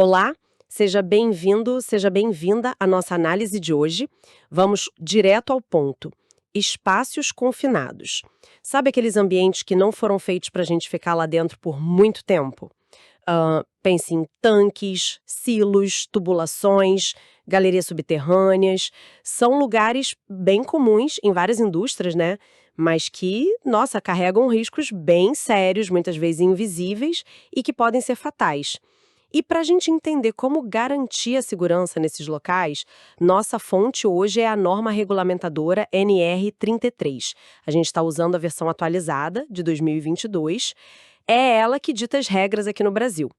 Olá, seja bem-vindo, seja bem-vinda à nossa análise de hoje. Vamos direto ao ponto. Espaços confinados. Sabe aqueles ambientes que não foram feitos para a gente ficar lá dentro por muito tempo? Pense em tanques, silos, tubulações, galerias subterrâneas. São lugares bem comuns em várias indústrias, né? Mas que, nossa, carregam riscos bem sérios, muitas vezes invisíveis, e que podem ser fatais. E para a gente entender como garantir a segurança nesses locais, nossa fonte hoje é a norma regulamentadora NR33. A gente está usando a versão atualizada de 2022. É ela que dita as regras aqui no Brasil.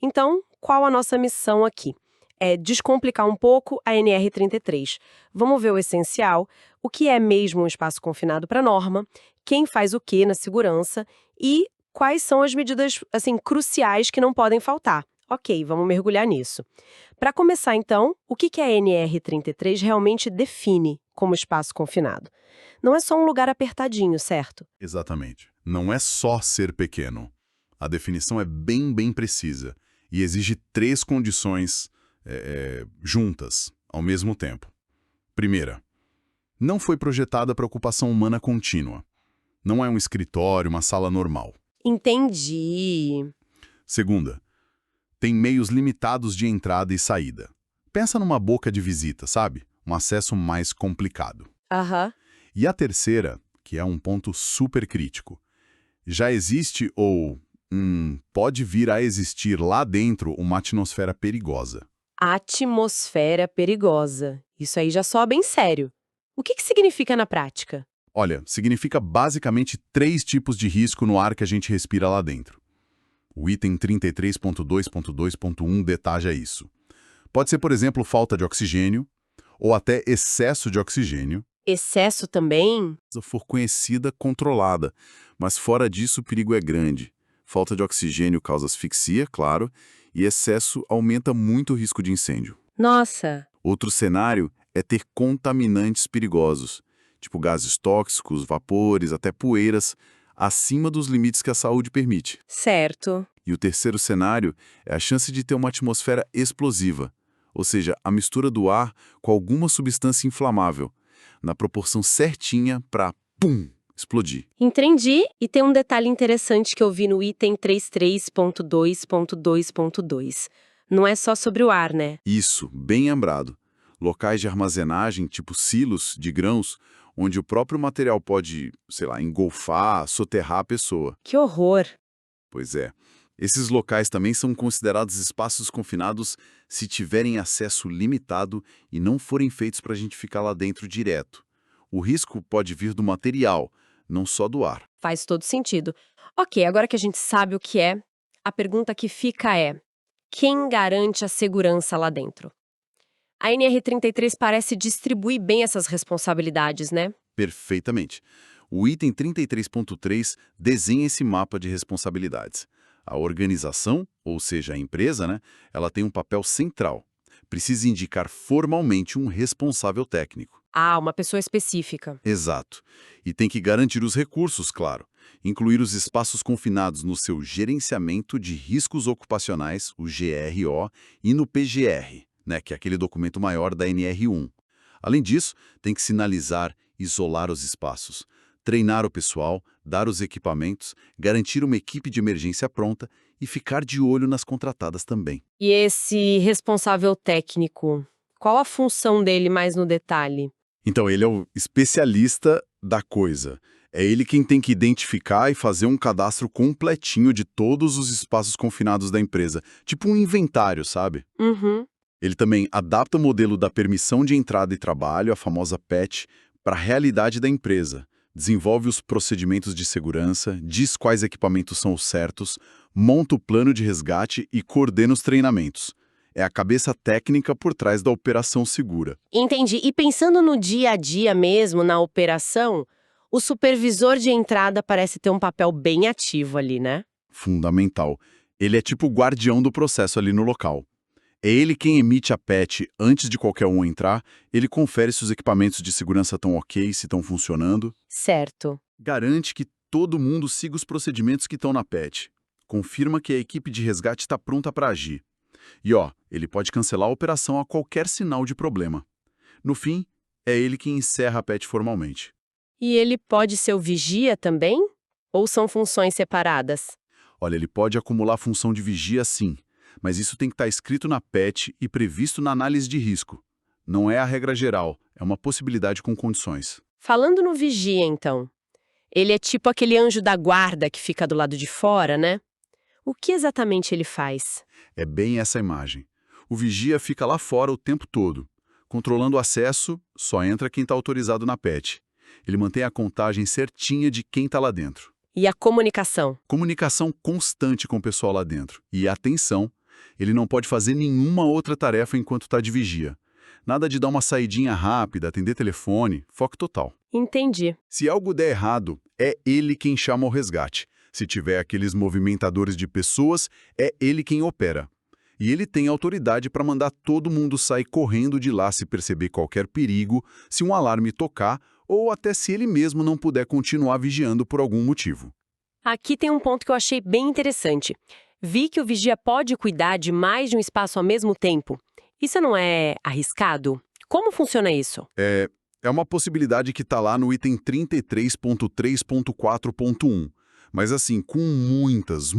Então, qual a nossa missão aqui? É descomplicar um pouco a NR33. Vamos ver o essencial, o que é mesmo um espaço confinado para a norma, quem faz o que na segurança e quais são as medidas assim cruciais que não podem faltar. Ok, vamos mergulhar nisso. Para começar, então, o que a NR33 realmente define como espaço confinado? Não é só um lugar apertadinho, certo? Exatamente. Não é só ser pequeno. A definição é bem precisa e exige três condições juntas, ao mesmo tempo. Primeira, não foi projetada para ocupação humana contínua. Não é um escritório, uma sala normal. Entendi. Segunda, tem meios limitados de entrada e saída. Pensa numa boca de visita, sabe? Um acesso mais complicado. Aham. E a terceira, que é um ponto super crítico, já existe ou pode vir a existir lá dentro uma atmosfera perigosa. Atmosfera perigosa. Isso aí já soa bem sério. O que significa na prática? Olha, significa basicamente três tipos de risco no ar que a gente respira lá dentro. O item 33.2.2.1 detalha isso. Pode ser, por exemplo, falta de oxigênio ou até excesso de oxigênio, Excesso também? se for conhecida controlada, mas fora disso o perigo é grande. Falta de oxigênio causa asfixia, claro, e excesso aumenta muito o risco de incêndio. Nossa, Outro cenário é ter contaminantes perigosos, tipo gases tóxicos, vapores, até poeiras, acima dos limites que a saúde permite. certo. E o terceiro cenário é a chance de ter uma atmosfera explosiva, ou seja, a mistura do ar com alguma substância inflamável, na proporção certinha para, pum, explodir. Entendi. E tem um detalhe interessante que eu vi no item 33.2.2.2. Não é só sobre o ar, né? Isso, bem lembrado. Locais de armazenagem, tipo silos de grãos, onde o próprio material pode, sei lá, engolfar, soterrar a pessoa. Que horror. Pois é. Esses locais também são considerados espaços confinados se tiverem acesso limitado e não forem feitos para a gente ficar lá dentro direto. O risco pode vir do material, não só do ar. Faz todo sentido. Ok, agora que a gente sabe o que é, a pergunta que fica é: quem garante a segurança lá dentro? A NR33 parece distribuir bem essas responsabilidades, né? Perfeitamente. O item 33.3 desenha esse mapa de responsabilidades. A organização, ou seja, a empresa, né, ela tem um papel central. Precisa indicar formalmente um responsável técnico. Ah, uma pessoa específica. Exato. E tem que garantir os recursos, claro. Incluir os espaços confinados no seu gerenciamento de riscos ocupacionais, o GRO, e no PGR, né, que é aquele documento maior da NR1. Além disso, tem que sinalizar, isolar os espaços, treinar o pessoal, dar os equipamentos, garantir uma equipe de emergência pronta e ficar de olho nas contratadas também. E esse responsável técnico, qual a função dele mais no detalhe? Então, ele é o especialista da coisa. É ele quem tem que identificar e fazer um cadastro completinho de todos os espaços confinados da empresa. Tipo um inventário, sabe? Uhum. Ele também adapta o modelo da permissão de entrada e trabalho, a famosa PET, para a realidade da empresa. Desenvolve os procedimentos de segurança, diz quais equipamentos são os certos, monta o plano de resgate e coordena os treinamentos. É a cabeça técnica por trás da operação segura. Entendi. E pensando no dia a dia mesmo, na operação, o supervisor de entrada parece ter um papel bem ativo ali, né? Fundamental. Ele é tipo o guardião do processo ali no local. É ele quem emite a PET antes de qualquer um entrar, ele confere se os equipamentos de segurança estão ok, se estão funcionando, Certo. garante que todo mundo siga os procedimentos que estão na PET, confirma que a equipe de resgate está pronta para agir. E ele pode cancelar a operação a qualquer sinal de problema. No fim, é ele quem encerra a PET formalmente. E ele pode ser o vigia também? Ou são funções separadas? Olha, ele pode acumular função de vigia sim, mas isso tem que estar escrito na PET e previsto na análise de risco. Não é a regra geral, é uma possibilidade com condições. Falando no vigia, então. Ele é tipo aquele anjo da guarda que fica do lado de fora, né? O que exatamente ele faz? É bem essa imagem. O vigia fica lá fora o tempo todo. Controlando o acesso, só entra quem está autorizado na PET. Ele mantém a contagem certinha de quem está lá dentro. E a comunicação? Comunicação constante com o pessoal lá dentro. E atenção, ele não pode fazer nenhuma outra tarefa enquanto está de vigia. Nada de dar uma saidinha rápida, atender telefone, foco total. Entendi. Se algo der errado, é ele quem chama o resgate. Se tiver aqueles movimentadores de pessoas, é ele quem opera. E ele tem autoridade para mandar todo mundo sair correndo de lá se perceber qualquer perigo, se um alarme tocar ou até se ele mesmo não puder continuar vigiando por algum motivo. Aqui tem um ponto que eu achei bem interessante. Vi que o vigia pode cuidar de mais de um espaço ao mesmo tempo. Isso não é arriscado? Como funciona isso? É uma possibilidade que está lá no item 33.3.4.1. Mas assim, com muitas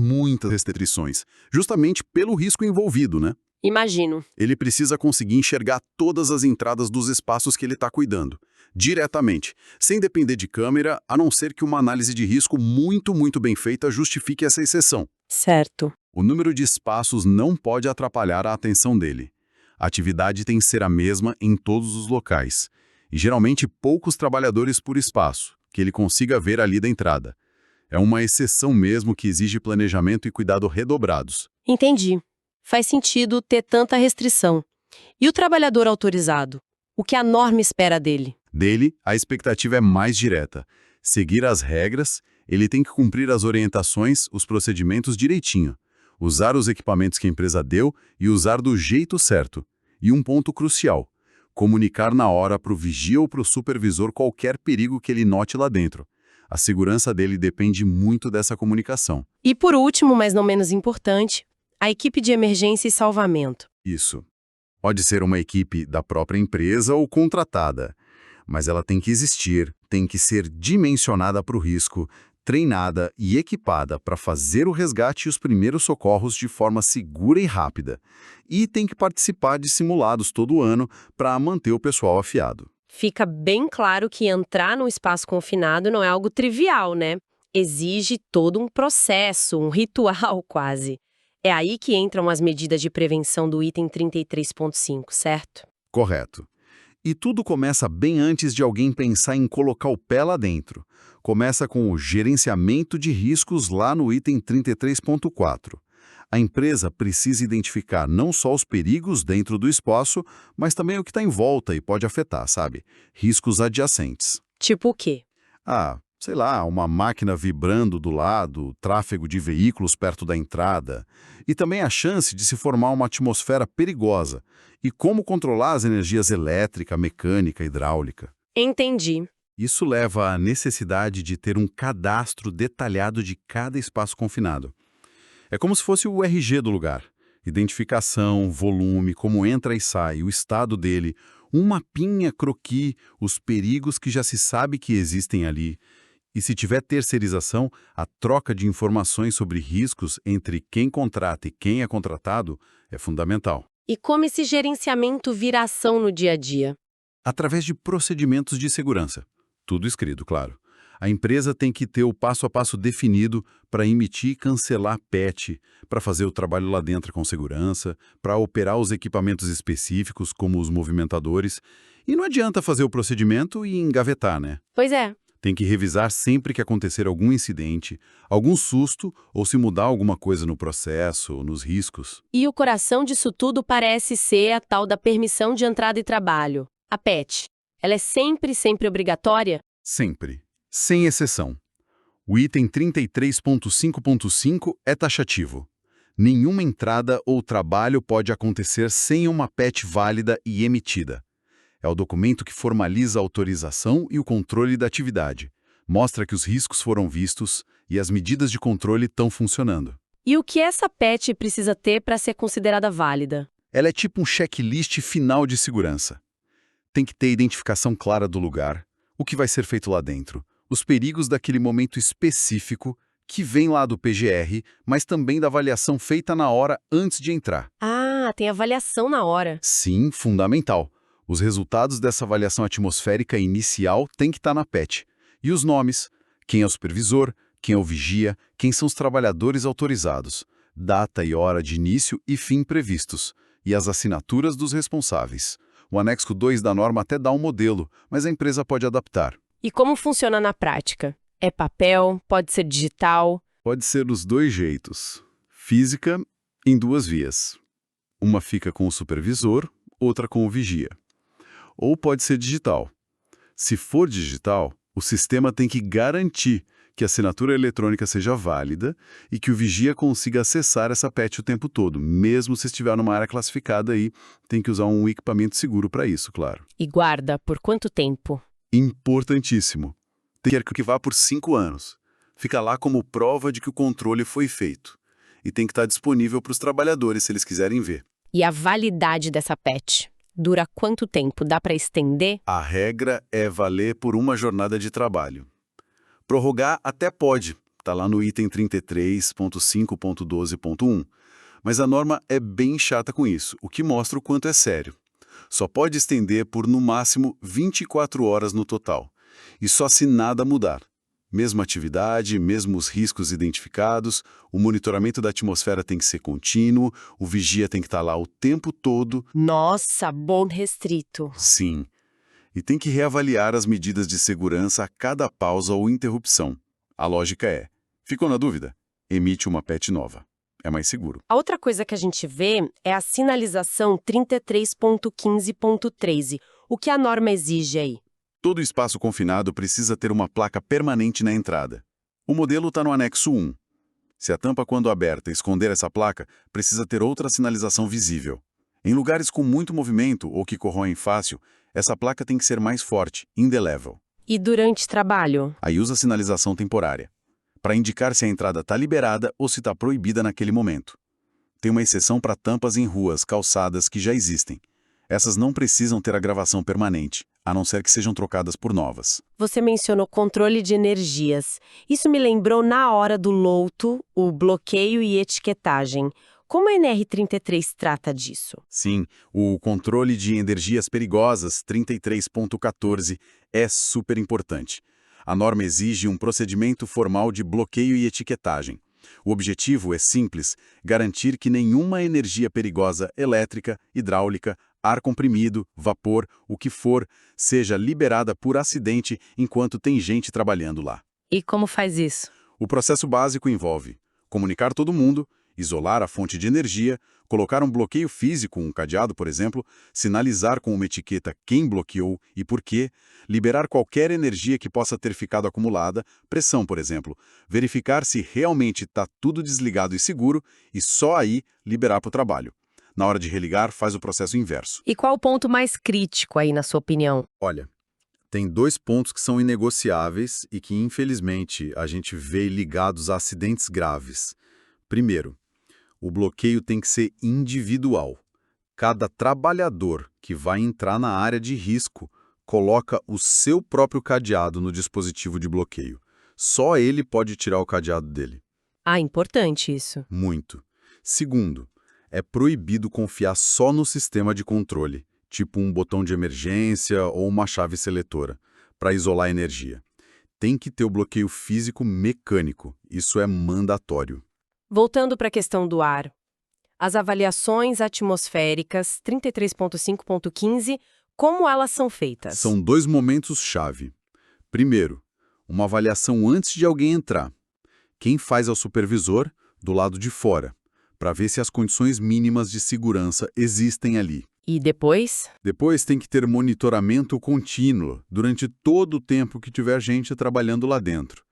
restrições, justamente pelo risco envolvido, né? Imagino. Ele precisa conseguir enxergar todas as entradas dos espaços que ele está cuidando, diretamente, sem depender de câmera, a não ser que uma análise de risco muito bem feita justifique essa exceção. Certo. O número de espaços não pode atrapalhar a atenção dele. A atividade tem que ser a mesma em todos os locais, e geralmente poucos trabalhadores por espaço, que ele consiga ver ali da entrada. É uma exceção mesmo que exige planejamento e cuidado redobrados. Entendi. Faz sentido ter tanta restrição. E o trabalhador autorizado? O que a norma espera dele? Dele, a expectativa é mais direta. Seguir as regras, ele tem que cumprir as orientações, os procedimentos direitinho. Usar os equipamentos que a empresa deu e usar do jeito certo. E um ponto crucial: comunicar na hora para o vigia ou para o supervisor qualquer perigo que ele note lá dentro. A segurança dele depende muito dessa comunicação. E por último, mas não menos importante, a equipe de emergência e salvamento. Isso. Pode ser uma equipe da própria empresa ou contratada, mas ela tem que existir, tem que ser dimensionada para o risco, treinada e equipada para fazer o resgate e os primeiros socorros de forma segura e rápida. E tem que participar de simulados todo ano para manter o pessoal afiado. Fica bem claro que entrar num espaço confinado não é algo trivial, né? Exige todo um processo, um ritual quase. É aí que entram as medidas de prevenção do item 33.5, certo? Correto. E tudo começa bem antes de alguém pensar em colocar o pé lá dentro. Começa com o gerenciamento de riscos lá no item 33.4. A empresa precisa identificar não só os perigos dentro do espaço, mas também o que está em volta e pode afetar, sabe? Riscos adjacentes. Tipo o quê? Sei lá, uma máquina vibrando do lado, tráfego de veículos perto da entrada, e também a chance de se formar uma atmosfera perigosa, e como controlar as energias elétrica, mecânica, hidráulica. Entendi. Isso leva à necessidade de ter um cadastro detalhado de cada espaço confinado. É como se fosse o RG do lugar. Identificação, volume, como entra e sai, o estado dele, um mapinha croquis, os perigos que já se sabe que existem ali. E se tiver terceirização, a troca de informações sobre riscos entre quem contrata e quem é contratado é fundamental. E como esse gerenciamento vira ação no dia a dia? Através de procedimentos de segurança. Tudo escrito, claro. A empresa tem que ter o passo a passo definido para emitir e cancelar PET, para fazer o trabalho lá dentro com segurança, para operar os equipamentos específicos, como os movimentadores. E não adianta fazer o procedimento e engavetar, né? Pois é. Tem que revisar sempre que acontecer algum incidente, algum susto ou se mudar alguma coisa no processo ou nos riscos. E o coração disso tudo parece ser a tal da permissão de entrada e trabalho, a PET. Ela é sempre obrigatória? Sempre. Sem exceção. O item 33.5.5 é taxativo. Nenhuma entrada ou trabalho pode acontecer sem uma PET válida e emitida. É o documento que formaliza a autorização e o controle da atividade. Mostra que os riscos foram vistos e as medidas de controle estão funcionando. E o que essa PET precisa ter para ser considerada válida? Ela é tipo um checklist final de segurança. Tem que ter identificação clara do lugar, o que vai ser feito lá dentro, os perigos daquele momento específico que vem lá do PGR, mas também da avaliação feita na hora antes de entrar. Ah, tem avaliação na hora. Sim, fundamental. Os resultados dessa avaliação atmosférica inicial têm que estar na PET. E os nomes, quem é o supervisor, quem é o vigia, quem são os trabalhadores autorizados, data e hora de início e fim previstos, e as assinaturas dos responsáveis. O anexo 2 da norma até dá um modelo, mas a empresa pode adaptar. E como funciona na prática? É papel? Pode ser digital? Pode ser dos dois jeitos. Física, em duas vias. Uma fica com o supervisor, outra com o vigia. Ou pode ser digital. Se for digital, o sistema tem que garantir que a assinatura eletrônica seja válida e que o vigia consiga acessar essa PET o tempo todo, mesmo se estiver numa área classificada aí, tem que usar um equipamento seguro para isso, claro. E guarda por quanto tempo? Importantíssimo. Quer que vá por 5 anos. Fica lá como prova de que o controle foi feito. E tem que estar disponível para os trabalhadores se eles quiserem ver. E a validade dessa PET? Dura quanto tempo? Dá para estender? A regra é valer por uma jornada de trabalho. Prorrogar até pode, está lá no item 33.5.12.1. Mas a norma é bem chata com isso, o que mostra o quanto é sério. Só pode estender por, no máximo, 24 horas no total. E só se nada mudar. Mesma atividade, mesmos riscos identificados, o monitoramento da atmosfera tem que ser contínuo, o vigia tem que estar lá o tempo todo. Nossa, bom restrito. Sim. E tem que reavaliar as medidas de segurança a cada pausa ou interrupção. A lógica é, ficou na dúvida? Emite uma PET nova. É mais seguro. A outra coisa que a gente vê é a sinalização 33.15.13. O que a norma exige aí? Todo espaço confinado precisa ter uma placa permanente na entrada. O modelo está no anexo 1. Se a tampa, quando aberta, esconder essa placa, precisa ter outra sinalização visível. Em lugares com muito movimento ou que corroem fácil, essa placa tem que ser mais forte, indelével. E durante trabalho? Aí usa sinalização temporária, para indicar se a entrada está liberada ou se está proibida naquele momento. Tem uma exceção para tampas em ruas, calçadas que já existem. Essas não precisam ter a gravação permanente, a não ser que sejam trocadas por novas. Você mencionou controle de energias. Isso me lembrou na hora do louto, o bloqueio e etiquetagem. Como a NR33 trata disso? Sim, o controle de energias perigosas 33.14 é super importante. A norma exige um procedimento formal de bloqueio e etiquetagem. O objetivo é simples, garantir que nenhuma energia perigosa elétrica, hidráulica, ar comprimido, vapor, o que for, seja liberada por acidente enquanto tem gente trabalhando lá. E como faz isso? O processo básico envolve comunicar todo mundo, isolar a fonte de energia, colocar um bloqueio físico, um cadeado, por exemplo, sinalizar com uma etiqueta quem bloqueou e por quê, liberar qualquer energia que possa ter ficado acumulada, pressão, por exemplo, verificar se realmente está tudo desligado e seguro e só aí liberar para o trabalho. Na hora de religar, faz o processo inverso. E qual o ponto mais crítico aí, na sua opinião? Olha, tem 2 pontos que são inegociáveis e que, infelizmente, a gente vê ligados a acidentes graves. Primeiro, o bloqueio tem que ser individual. Cada trabalhador que vai entrar na área de risco coloca o seu próprio cadeado no dispositivo de bloqueio. Só ele pode tirar o cadeado dele. Ah, importante isso. Muito. Segundo, é proibido confiar só no sistema de controle, tipo um botão de emergência ou uma chave seletora, para isolar a energia. Tem que ter o bloqueio físico mecânico. Isso é mandatório. Voltando para a questão do ar. As avaliações atmosféricas 33.5.15, como elas são feitas? São 2 momentos-chave. Primeiro, uma avaliação antes de alguém entrar. Quem faz é o supervisor, do lado de fora, para ver se as condições mínimas de segurança existem ali. E depois? Depois tem que ter monitoramento contínuo durante todo o tempo que tiver gente trabalhando lá dentro.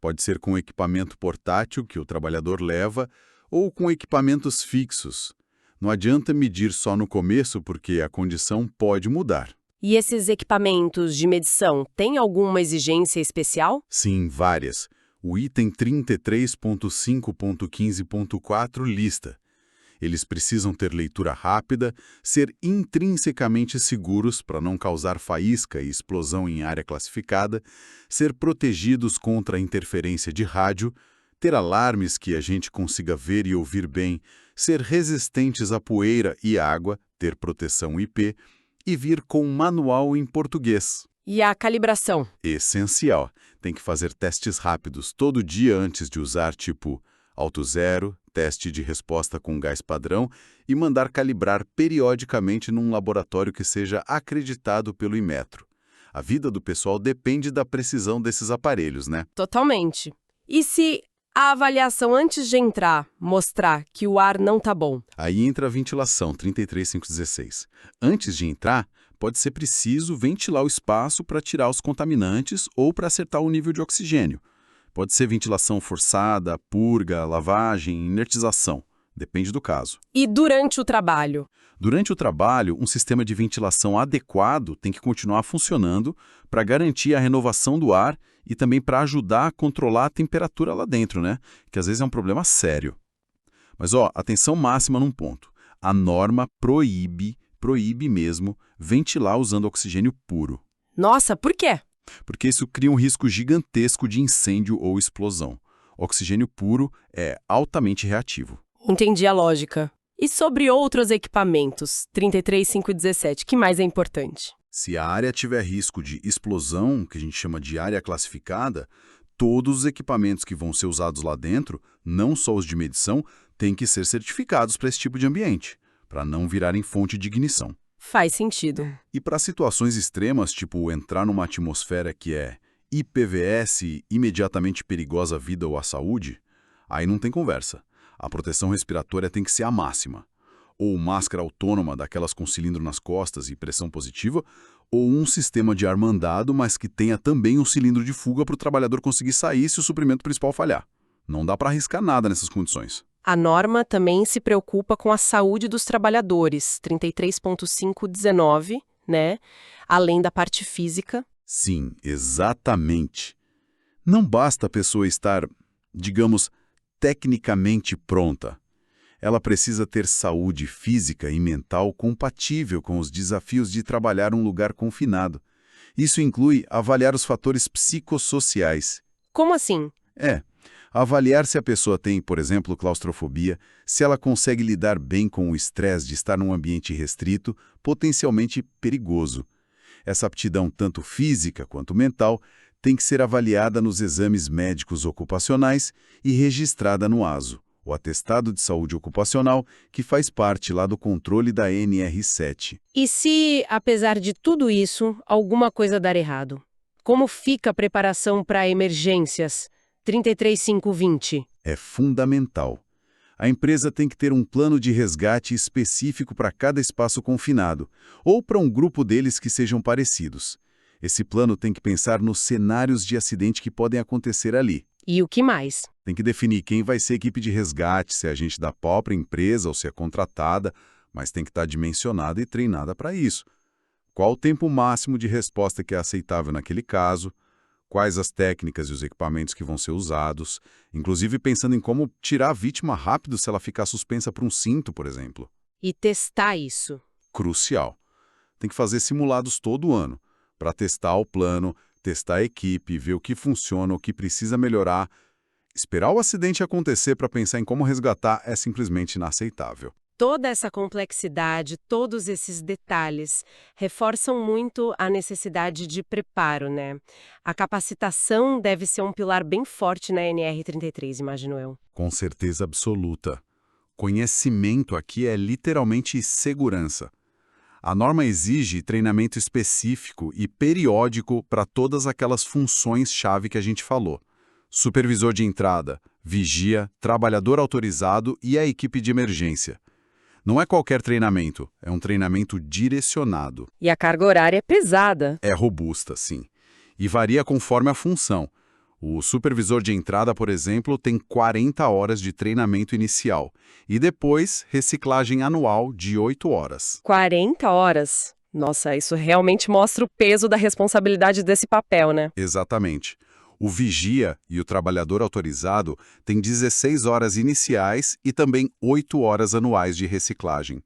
Pode ser com equipamento portátil que o trabalhador leva ou com equipamentos fixos. Não adianta medir só no começo porque a condição pode mudar. E esses equipamentos de medição têm alguma exigência especial? Sim, várias. O item 33.5.15.4 lista. Eles precisam ter leitura rápida, ser intrinsecamente seguros para não causar faísca e explosão em área classificada, ser protegidos contra a interferência de rádio, ter alarmes que a gente consiga ver e ouvir bem, ser resistentes à poeira e água, ter proteção IP e vir com um manual em português. E a calibração? Essencial. Tem que fazer testes rápidos todo dia antes de usar, tipo alto zero, teste de resposta com gás padrão e mandar calibrar periodicamente num laboratório que seja acreditado pelo Inmetro. A vida do pessoal depende da precisão desses aparelhos, né? Totalmente. E se a avaliação antes de entrar mostrar que o ar não tá bom? Aí entra a ventilação, 33.516. Antes de entrar, pode ser preciso ventilar o espaço para tirar os contaminantes ou para acertar o nível de oxigênio. Pode ser ventilação forçada, purga, lavagem, inertização. Depende do caso. E durante o trabalho? Durante o trabalho, um sistema de ventilação adequado tem que continuar funcionando para garantir a renovação do ar e também para ajudar a controlar a temperatura lá dentro, né? Que às vezes é um problema sério. Mas, atenção máxima num ponto. A norma proíbe mesmo ventilar usando oxigênio puro. Nossa, por quê? Porque isso cria um risco gigantesco de incêndio ou explosão. Oxigênio puro é altamente reativo. Entendi a lógica. E sobre outros equipamentos, 33.517, que mais é importante? Se a área tiver risco de explosão, que a gente chama de área classificada, todos os equipamentos que vão ser usados lá dentro, não só os de medição, têm que ser certificados para esse tipo de ambiente, para não virarem fonte de ignição. Faz sentido. E para situações extremas, tipo entrar numa atmosfera que é IPVS, imediatamente perigosa à vida ou à saúde, aí não tem conversa. A proteção respiratória tem que ser a máxima. Ou máscara autônoma, daquelas com cilindro nas costas e pressão positiva, ou um sistema de ar mandado, mas que tenha também um cilindro de fuga para o trabalhador conseguir sair se o suprimento principal falhar. Não dá para arriscar nada nessas condições. A norma também se preocupa com a saúde dos trabalhadores, 33.519, né? Além da parte física. Sim, exatamente. Não basta a pessoa estar, digamos, tecnicamente pronta. Ela precisa ter saúde física e mental compatível com os desafios de trabalhar um lugar confinado. Isso inclui avaliar os fatores psicossociais. Como assim? Avaliar se a pessoa tem, por exemplo, claustrofobia, se ela consegue lidar bem com o estresse de estar num ambiente restrito, potencialmente perigoso. Essa aptidão, tanto física quanto mental, tem que ser avaliada nos exames médicos ocupacionais e registrada no ASO, o Atestado de Saúde Ocupacional, que faz parte lá do controle da NR7. E se, apesar de tudo isso, alguma coisa dar errado? Como fica a preparação para emergências? 33.520. É fundamental. A empresa tem que ter um plano de resgate específico para cada espaço confinado, ou para um grupo deles que sejam parecidos. Esse plano tem que pensar nos cenários de acidente que podem acontecer ali. E o que mais? Tem que definir quem vai ser equipe de resgate, se é agente da própria empresa ou se é contratada, mas tem que estar dimensionada e treinada para isso. Qual o tempo máximo de resposta que é aceitável naquele caso? Quais as técnicas e os equipamentos que vão ser usados, inclusive pensando em como tirar a vítima rápido se ela ficar suspensa por um cinto, por exemplo. E testar isso. Crucial. Tem que fazer simulados todo ano, para testar o plano, testar a equipe, ver o que funciona, o que precisa melhorar. Esperar o acidente acontecer para pensar em como resgatar é simplesmente inaceitável. Toda essa complexidade, todos esses detalhes, reforçam muito a necessidade de preparo, né? A capacitação deve ser um pilar bem forte na NR33, imagino eu. Com certeza absoluta. Conhecimento aqui é literalmente segurança. A norma exige treinamento específico e periódico para todas aquelas funções-chave que a gente falou. Supervisor de entrada, vigia, trabalhador autorizado e a equipe de emergência. Não é qualquer treinamento, é um treinamento direcionado. E a carga horária é pesada. É robusta, sim. E varia conforme a função. O supervisor de entrada, por exemplo, tem 40 horas de treinamento inicial. E depois, reciclagem anual de 8 horas. 40 horas? Nossa, isso realmente mostra o peso da responsabilidade desse papel, né? Exatamente. O vigia e o trabalhador autorizado têm 16 horas iniciais e também 8 horas anuais de reciclagem.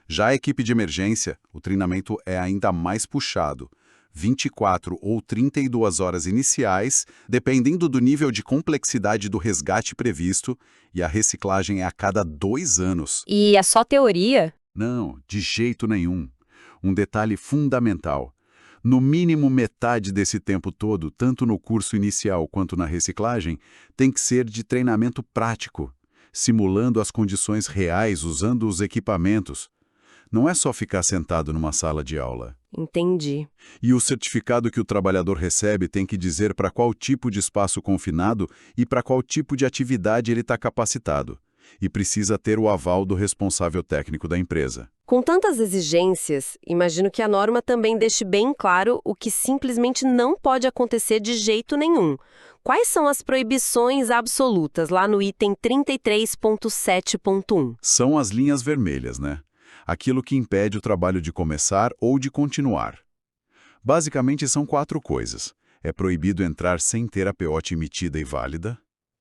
Já a equipe de emergência, o treinamento é ainda mais puxado. 24 ou 32 horas iniciais, dependendo do nível de complexidade do resgate previsto, e a reciclagem é a cada 2 anos. E é só teoria? Não, de jeito nenhum. Um detalhe fundamental. No mínimo metade desse tempo todo, tanto no curso inicial quanto na reciclagem, tem que ser de treinamento prático, simulando as condições reais usando os equipamentos. Não é só ficar sentado numa sala de aula. Entendi. E o certificado que o trabalhador recebe tem que dizer para qual tipo de espaço confinado e para qual tipo de atividade ele está capacitado. E precisa ter o aval do responsável técnico da empresa. Com tantas exigências, imagino que a norma também deixe bem claro o que simplesmente não pode acontecer de jeito nenhum. Quais são as proibições absolutas lá no item 33.7.1? São as linhas vermelhas, né? Aquilo que impede o trabalho de começar ou de continuar. Basicamente são 4 coisas. É proibido entrar sem ter a POT emitida e válida.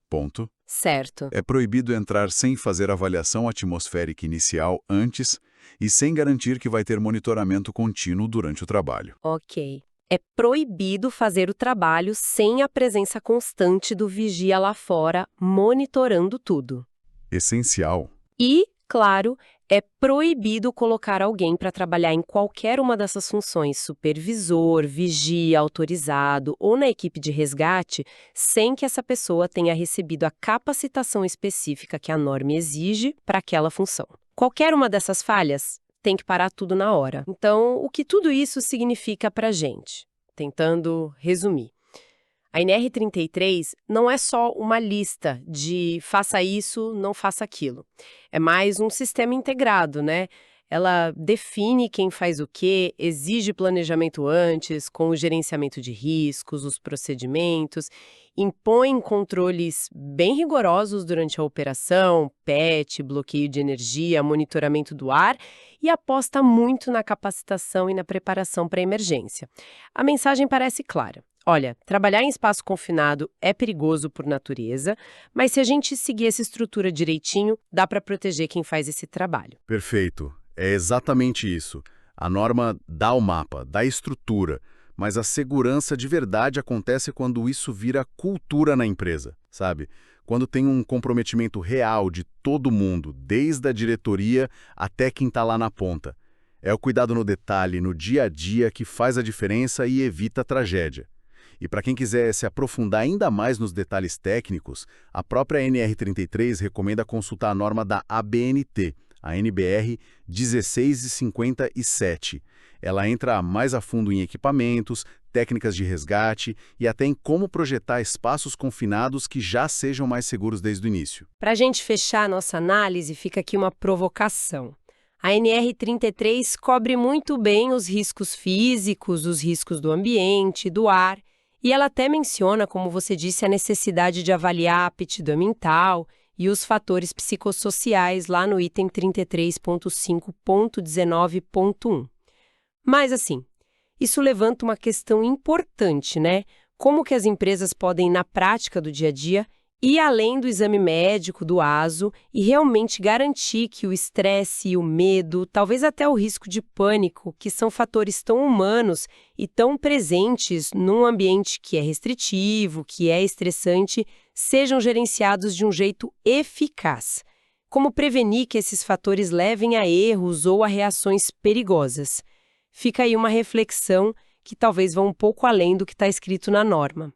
Ponto. Certo. É proibido entrar sem fazer avaliação atmosférica inicial antes e sem garantir que vai ter monitoramento contínuo durante o trabalho. Ok. É proibido fazer o trabalho sem a presença constante do vigia lá fora, monitorando tudo. Essencial. E, claro, é proibido colocar alguém para trabalhar em qualquer uma dessas funções, supervisor, vigia, autorizado ou na equipe de resgate, sem que essa pessoa tenha recebido a capacitação específica que a norma exige para aquela função. Qualquer uma dessas falhas tem que parar tudo na hora. Então, o que tudo isso significa para a gente? Tentando resumir. A NR33 não é só uma lista de faça isso, não faça aquilo. É mais um sistema integrado, né? Ela define quem faz o quê, exige planejamento antes, com o gerenciamento de riscos, os procedimentos, impõe controles bem rigorosos durante a operação, PET, bloqueio de energia, monitoramento do ar, e aposta muito na capacitação e na preparação para a emergência. A mensagem parece clara. Olha, trabalhar em espaço confinado é perigoso por natureza, mas se a gente seguir essa estrutura direitinho, dá para proteger quem faz esse trabalho. Perfeito. É exatamente isso. A norma dá o mapa, dá a estrutura, mas a segurança de verdade acontece quando isso vira cultura na empresa, sabe? Quando tem um comprometimento real de todo mundo, desde a diretoria até quem está lá na ponta. É o cuidado no detalhe, no dia a dia, que faz a diferença e evita a tragédia. E para quem quiser se aprofundar ainda mais nos detalhes técnicos, a própria NR33 recomenda consultar a norma da ABNT, a NBR 1657. Ela entra mais a fundo em equipamentos, técnicas de resgate e até em como projetar espaços confinados que já sejam mais seguros desde o início. Para a gente fechar a nossa análise, fica aqui uma provocação. A NR33 cobre muito bem os riscos físicos, os riscos do ambiente, do ar, e ela até menciona, como você disse, a necessidade de avaliar a aptidão mental e os fatores psicossociais lá no item 33.5.19.1. Mas assim, isso levanta uma questão importante, né? Como que as empresas podem, na prática do dia a dia, ir além do exame médico, do ASO, e realmente garantir que o estresse, o medo, talvez até o risco de pânico, que são fatores tão humanos e tão presentes num ambiente que é restritivo, que é estressante, sejam gerenciados de um jeito eficaz. Como prevenir que esses fatores levem a erros ou a reações perigosas? Fica aí uma reflexão que talvez vá um pouco além do que está escrito na norma.